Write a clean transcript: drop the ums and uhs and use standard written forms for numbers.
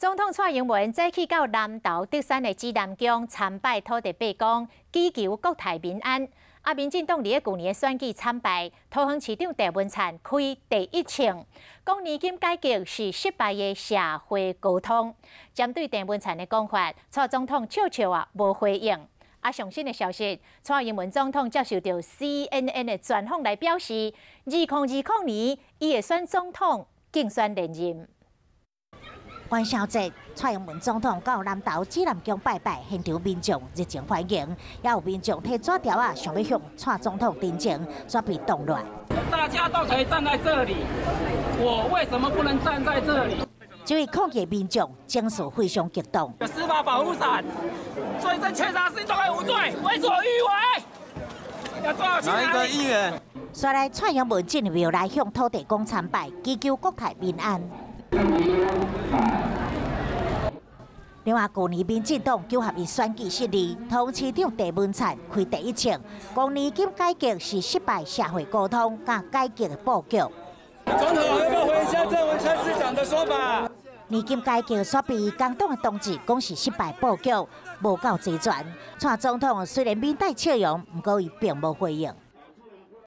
总统蔡英文早起到南投德山的指南宫参拜土地伯公，祈求国泰民安。民进党伫去年的选举惨败，桃园市长郑文灿开第一枪，讲年金改革是失败的社会沟通。针对郑文灿的讲法，蔡总统笑无回应。上新的消息，蔡英文总统接受到 CNN 的专访来表示，2020年伊会选总统竞选连任。元宵节，蔡英文总统到南投指南宫拜拜，现场民众热情欢迎，也有民众摕纸条想要向蔡总统တင်情，准备动乱。大家都可以站在这里，我为什么不能站在这里？这位抗议民众情绪非常激动。司法保护伞，罪证确凿，是都会无罪，为所欲为。要多少钱？哪一个议员？率来蔡英文进庙来向土地公参拜，祈求国泰民安。另外，去年民进党纠合伊选举失利，桃园市长郑文灿开第一枪，讲年金改革是失败社会沟通甲改革的布局。总统要不要回一下郑文灿市长的说法？年金改革所被工党的同志讲是失败布局，无够齐全。蔡总统虽然面带笑容，不过伊并无回应。